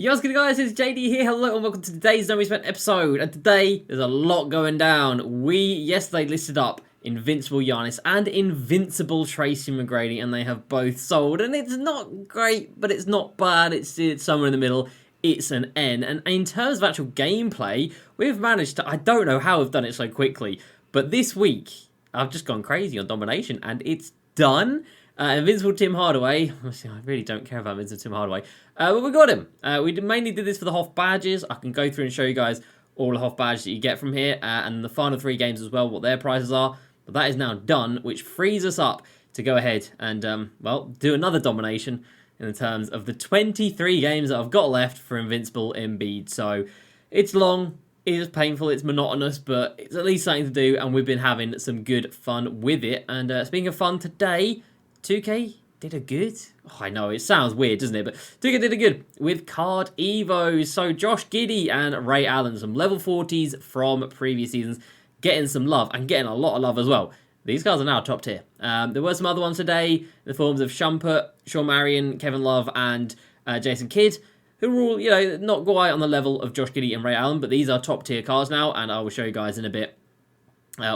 Yo, what's good guys, it's JD here, hello and welcome to today's No Spent episode, and today there's a lot going down. We yesterday listed up Invincible Giannis and Invincible Tracy McGrady, and they have both sold, and it's not great, but it's not bad, it's somewhere in the middle, it's an N. And in terms of actual gameplay, we've managed to, I don't know how we've done it so quickly, but this week, I've just gone crazy on Domination, and it's done. Invincible Tim Hardaway. I really don't care about Invincible Tim Hardaway. But we got him. We mainly did this for the Hoff badges. I can go through and show you guys all the Hoff badges that you get from here. And the final 3 games as well, what their prices are. But that is now done, which frees us up to go ahead and, well, do another domination in terms of the 23 games that I've got left for Invincible Embiid. So it's long. It is painful, it's monotonous, but it's at least something to do. And we've been having some good fun with it. And speaking of fun, today 2K did a good. Oh, I know, it sounds weird, doesn't it? But 2K did a good with card Evos. So Josh Giddey and Ray Allen, some level 40s from previous seasons, getting some love and getting a lot of love as well. These guys are now top tier. There were some other ones today in the forms of Shumpert, Sean Marion, Kevin Love, and Jason Kidd, who were all, you know, not quite on the level of Josh Giddey and Ray Allen, but these are top tier cards now, and I will show you guys in a bit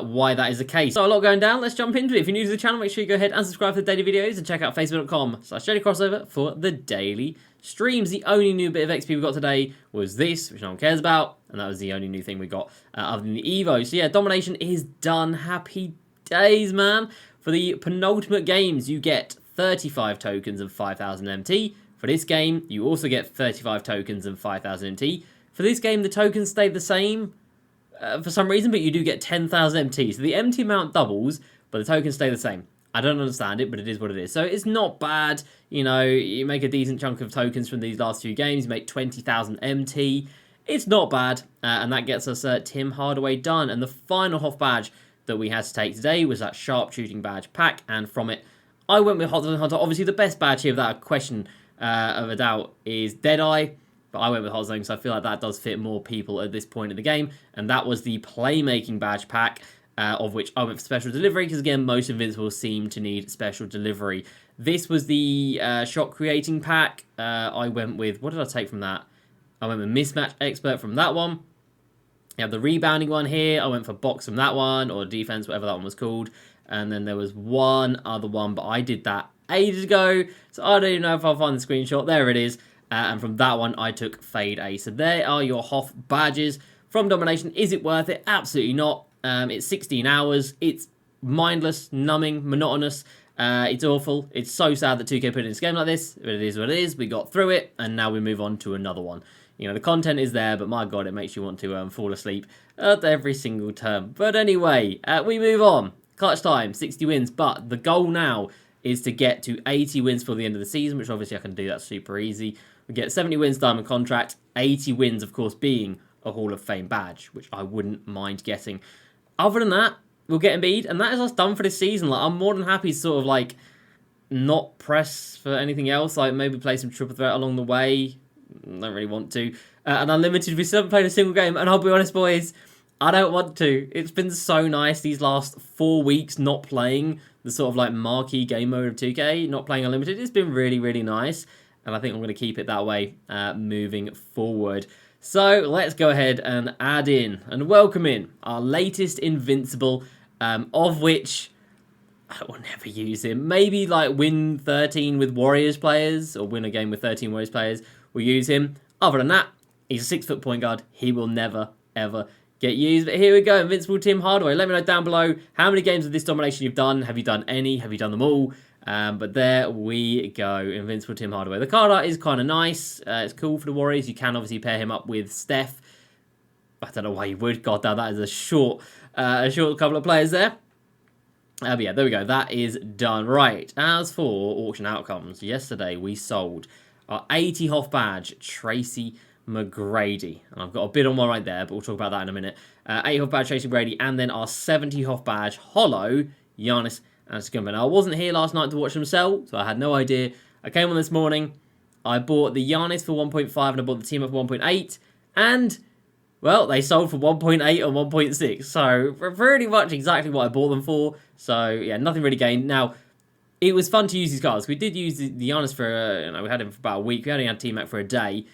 why that is the case. So a lot going down, let's jump into it. If you're new to the channel, make sure you go ahead and subscribe for the daily videos and check out facebook.com/JDCrossover for the daily streams. The only new bit of XP we got today was this, which no one cares about, and that was the only new thing we got other than the Evo. So yeah, Domination is done. Happy days, man. For the penultimate games, you get 35 tokens of 5,000 MT. For this game, you also get 35 tokens and 5,000 MT. For this game, the tokens stay the same for some reason, but you do get 10,000 MT. So the MT amount doubles, but the tokens stay the same. I don't understand it, but it is what it is. So it's not bad. You know, you make a decent chunk of tokens from these last few games. You make 20,000 MT. It's not bad. And that gets us Tim Hardaway done. And the final Hoff badge that we had to take today was that sharpshooting badge pack. And from it, I went with Hot Hunter. Obviously, the best badge here without a question of a doubt is Deadeye. But I went with Hot Zone because I feel like that does fit more people at this point in the game. And that was the playmaking badge pack, of which I went for special delivery. Because again, most Invincibles seem to need special delivery. This was the shot creating pack. I went with, what did I take from that? I went with Mismatch Expert from that one. You have the rebounding one here. I went for box from that one, or defense, whatever that one was called. And then there was one other one, but I did that ages ago. So I don't even know if I'll find the screenshot. There it is. And from that one, I took Fade A. So there are your Hoff badges from Domination. Is it worth it? Absolutely not. It's 16 hours. It's mindless, numbing, monotonous. It's awful. It's so sad that 2K put it in this game like this. But it is what it is. We got through it, and now we move on to another one. You know, the content is there, but my God, it makes you want to fall asleep at every single term. But anyway, we move on. Clutch time, 60 wins. But the goal now is to get to 80 wins for the end of the season, which obviously I can do. That's super easy. We get 70 wins diamond contract, 80 wins, of course, being a Hall of Fame badge, which I wouldn't mind getting. Other than that, we'll get Embiid, and that is us done for this season. Like, I'm more than happy to sort of, like, not press for anything else. Like, maybe play some triple threat along the way. Don't really want to. And Unlimited, we still haven't played a single game, and I'll be honest, boys, I don't want to. It's been so nice these last 4 weeks not playing the sort of, like, marquee game mode of 2K, not playing Unlimited. It's been really, really nice. And I think I'm going to keep it that way moving forward. So let's go ahead and add in and welcome in our latest Invincible, of which I will never use him. Maybe like win 13 with Warriors players, or win a game with 13 Warriors players, we'll use him. Other than that, he's a 6-foot point guard. He will never, ever get used. But here we go, Invincible Tim Hardaway. Let me know down below how many games of this Domination you've done. Have you done any? Have you done them all? But there we go, Invincible Tim Hardaway. The card art is kind of nice. It's cool for the Warriors. You can obviously pair him up with Steph. I don't know why you would. God damn, that is a short couple of players there. But yeah, there we go. That is done. Right, as for auction outcomes, yesterday we sold our 80 Hoff badge, Tracy McGrady. And I've got a bid on one right there, but we'll talk about that in a minute. 80 Hoff badge, Tracy McGrady, and then our 70 Hoff badge, Hollow, Giannis Tmac. Now, I wasn't here last night to watch them sell, so I had no idea. I came on this morning, I bought the Giannis for 1.5 and I bought the team up for 1.8, and, well, they sold for 1.8 and 1.6, so pretty much exactly what I bought them for, so yeah, nothing really gained. Now, it was fun to use these cards. We did use the Giannis for, we had him for about a week, we only had Tmac for a day.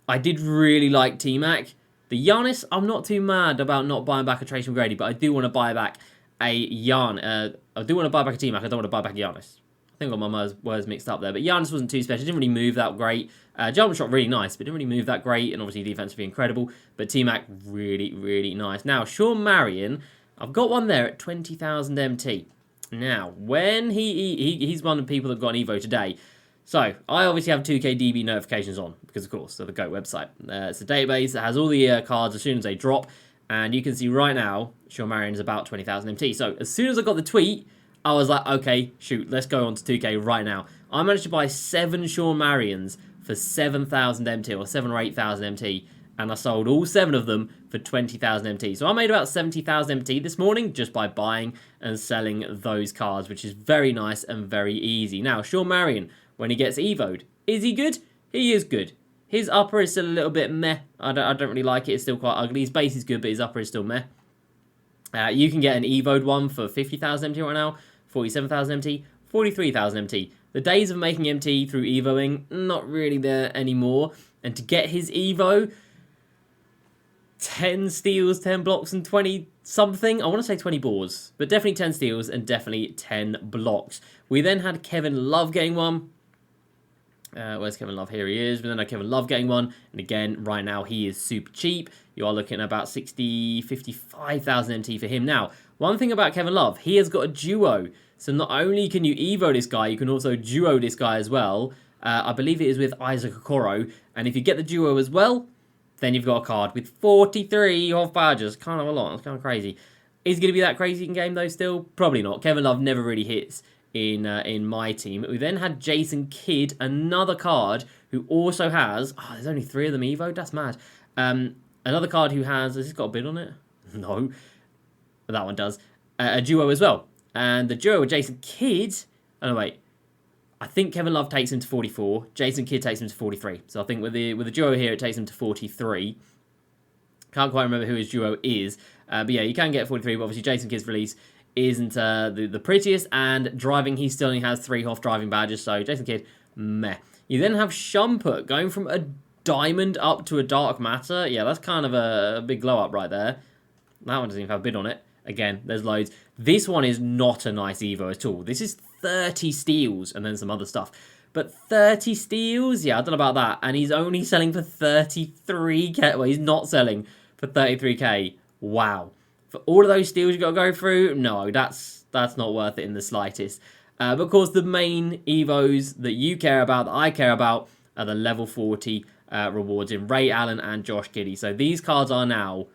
I did really like Tmac. The Giannis, I'm not too mad about not buying back a Tracy McGrady, but I do want to buy back a I do want to buy back a Tmac. I don't want to buy back a Giannis. I think I got my words mixed up there. But Giannis wasn't too special. Didn't really move that great. Jump shot really nice, but didn't really move that great. And obviously defensively incredible. But Tmac really, really nice. Now, Sean Marion, I've got one there at 20,000 MT. Now, when he's one of the people that got an Evo today. So, I obviously have 2KDB notifications on, because of course, they're the GOAT website. It's a database that has all the cards as soon as they drop, and you can see right now, Sean Marion is about 20,000 MT. So, as soon as I got the tweet, I was like, okay, shoot, let's go on to 2K right now. I managed to buy 7 Sean Marions for 7,000 MT, or 7 or 8,000 MT, and I sold all 7 of them for 20,000 MT. So I made about 70,000 MT this morning just by buying and selling those cards, which is very nice and very easy. Now, Sean Marion, when he gets evo'd, is he good? He is good. His upper is still a little bit meh. I don't really like it. It's still quite ugly. His base is good, but his upper is still meh. You can get an evo'd one for 50,000 MT right now, 47,000 MT, 43,000 MT. The days of making MT through evoing, not really there anymore. And to get his evo, 10 steals, 10 blocks, and 20 something. I want to say 20 boards, but definitely 10 steals and definitely 10 blocks. We then had Kevin Love getting one. Where's Kevin Love? Here he is. We then had Kevin Love getting one. And again, right now, he is super cheap. You are looking at about 60, 55,000 MT for him. Now, one thing about Kevin Love, he has got a duo. So not only can you evo this guy, you can also duo this guy as well. I believe it is with Isaac Okoro. And if you get the duo as well, then you've got a card with 43 off badges. Kind of a lot. It's kind of crazy. Is it going to be that crazy in game though still? Probably not. Kevin Love never really hits in my team. We then had Jason Kidd, another card who also has... Oh, there's only 3 of them evo'd? That's mad. Another card who has... Has this got a bid on it? No. But that one does. A duo as well. And the duo with Jason Kidd... Oh, no, wait. I think Kevin Love takes him to 44. Jason Kidd takes him to 43. So I think with the duo here, it takes him to 43. Can't quite remember who his duo is. But yeah, you can get 43. But obviously, Jason Kidd's release isn't the prettiest. And driving, he still only has 3 Hoff driving badges. So Jason Kidd, meh. You then have Shumpert going from a diamond up to a dark matter. Yeah, that's kind of a big glow up right there. That one doesn't even have a bid on it. Again, there's loads. This one is not a nice evo at all. This is 30 steals and then some other stuff. But 30 steals? Yeah, I don't know about that. And he's only selling for 33k. Well, he's not selling for 33k. Wow. For all of those steals you got to go through? No, that's not worth it in the slightest. But of course, the main evos that you care about, that I care about, are the level 40 rewards in Ray Allen and Josh Giddey. So these cards are now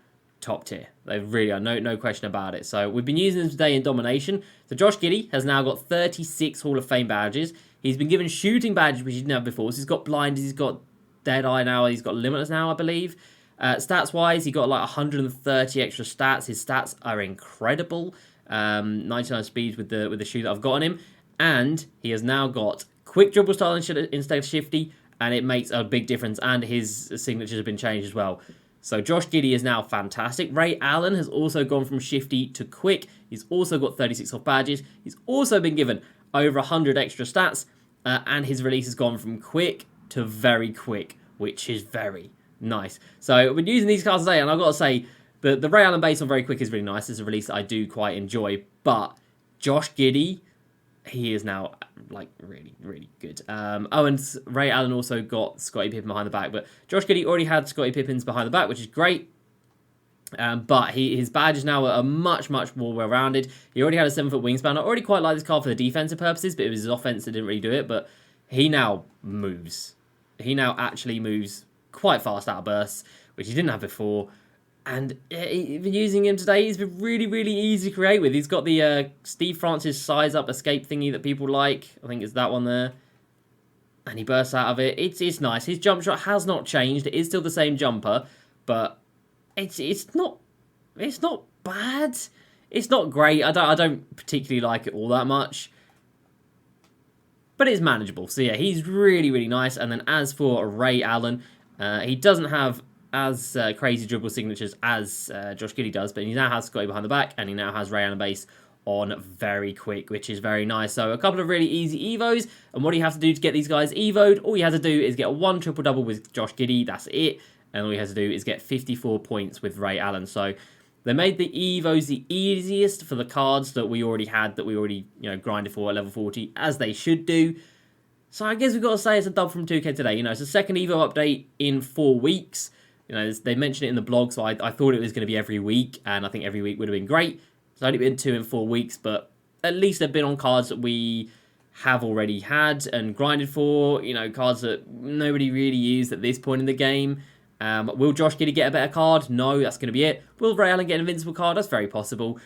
top tier. They really are, no question about it. So we've been using them today in Domination. So Josh Giddey has now got 36 Hall of Fame badges. He's been given shooting badges, which he didn't have before. So he's got blinders, he's got Deadeye now, he's got Limitless now, I believe. Stats-wise, he got like 130 extra stats. His stats are incredible. 99 speeds with the shoe that I've got on him. And he has now got quick dribble style instead of shifty, and it makes a big difference. And his signatures have been changed as well. So Josh Giddey is now fantastic. Ray Allen has also gone from shifty to quick. He's also got 36 off badges. He's also been given over 100 extra stats. And his release has gone from quick to very quick, which is very nice. So we're using these cards today, and I've got to say, the Ray Allen base on very quick is really nice. It's a release that I do quite enjoy. But Josh Giddey, he is now like really, really good. Oh, and Ray Allen also got Scottie Pippen behind the back, but Josh Giddey already had Scottie Pippens behind the back, which is great. But his badges now are much more well-rounded. He already had a 7-foot wingspan. I already quite like this card for the defensive purposes, but it was his offense that didn't really do it. But he now moves. He now actually moves quite fast out of bursts, which he didn't have before. And using him today, he's been really easy to create with. He's got the Steve Francis size up escape thingy that people like. I think it's that one there. And he bursts out of it. It's nice. His jump shot has not changed. It is still the same jumper, but it's not bad. It's not great. I don't particularly like it all that much, but it's manageable. So yeah, he's really nice. And then as for Ray Allen, he doesn't have as crazy dribble signatures as Josh Giddey does, but he now has Scotty behind the back, and he now has Ray Allen base on very quick, which is very nice. So a couple of really easy Evos, and what do you have to do to get these guys Evoed? All you have to do is get one triple-double with Josh Giddey, that's it, and all you have to do is get 54 points with Ray Allen. So they made the Evos the easiest for the cards that we already had, that we already, grinded for at level 40, as they should do. So I guess we've got to say it's a dub from 2K today. It's the second Evo update in 4 weeks. They mentioned it in the blog, so I thought it was going to be every week, and I think every week would have been great. It's only been 2 in 4 weeks, but at least they've been on cards that we have already had and grinded for, cards that nobody really used at this point in the game. Will Josh Giddey get a better card? No, that's going to be it. Will Ray Allen get an invincible card? That's very possible.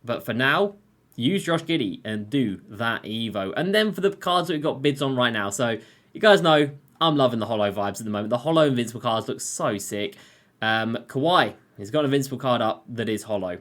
But for now, use Josh Giddey and do that Evo. And then for the cards that we've got bids on right now. So you guys know I'm loving the holo vibes at the moment. The holo invincible cards look so sick. Kawhi, he's got an invincible card up that is holo.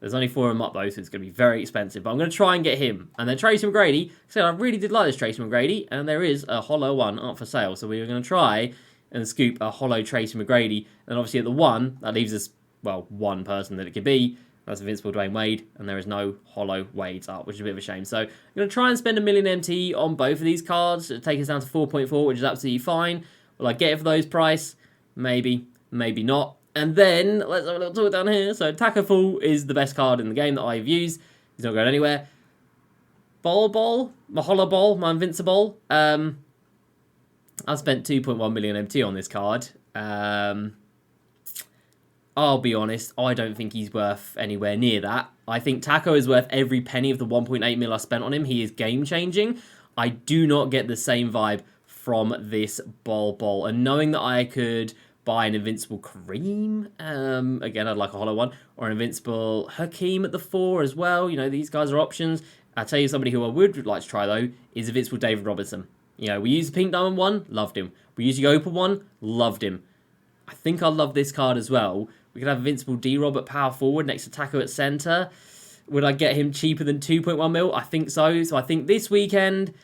There's only 4 of them up though, so it's going to be very expensive. But I'm going to try and get him. And then Tracy McGrady. So I really did like this Tracy McGrady. And there is a holo one up for sale. So we're going to try and scoop a holo Tracy McGrady. And obviously at the 1, that leaves us, well, one person that it could be. That's Invincible Dwayne Wade. And there is no holo Wades up, which is a bit of a shame. So I'm going to try and spend $1 million MT on both of these cards. It'll take us down to 4.4, which is absolutely fine. Will I get it for those price? Maybe, maybe not. And then, let's have a little talk down here. So, Taco Fall is the best card in the game that I've used. He's not going anywhere. Ball, my Holo Ball, my Invincible. I spent 2.1 million MT on this card. I'll be honest, I don't think he's worth anywhere near that. I think Taco is worth every penny of the 1.8 mil I spent on him. He is game-changing. I do not get the same vibe from this Ball. And knowing that I could buy an Invincible Kareem. Again, I'd like a holo one. Or an Invincible Hakeem at the 4 as well. These guys are options. I'll tell you somebody who I would like to try, though, is Invincible David Robinson. We used the Pink Diamond one, loved him. We used the Open one, loved him. I think I love this card as well. We could have Invincible D-Rob at power forward next to Taco at centre. Would I get him cheaper than 2.1 mil? I think so. So I think this weekend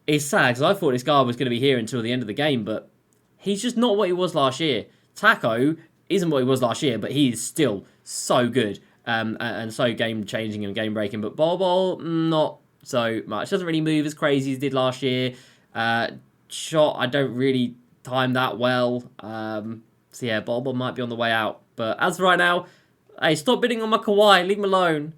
is sad, because I thought this guy was going to be here until the end of the game, but he's just not what he was last year. Taco isn't what he was last year, but he is still so good and so game-changing and game-breaking. But Ball, not so much. Doesn't really move as crazy as he did last year. Shot, I don't really time that well. So yeah, Ball might be on the way out. But as of right now, hey, stop bidding on my Kawhi. Leave him alone.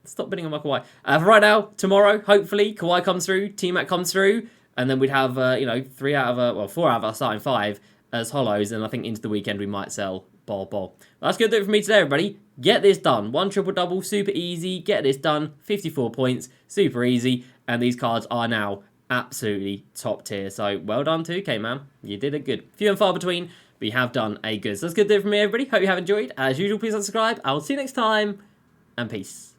Stop bidding on my Kawhi. For right now, tomorrow, hopefully, Kawhi comes through, Tmac comes through. And then we'd have, 4 out of our starting 5 as holos. And I think into the weekend we might sell Ball. That's going to do it for me today, everybody. Get this done. 1 triple-double, super easy. Get this done. 54 points, super easy. And these cards are now absolutely top tier. So well done 2K, man. You did it good. Few and far between, but you have done a good. So that's going to do it for me, everybody. Hope you have enjoyed. As usual, please subscribe. I'll see you next time. And peace.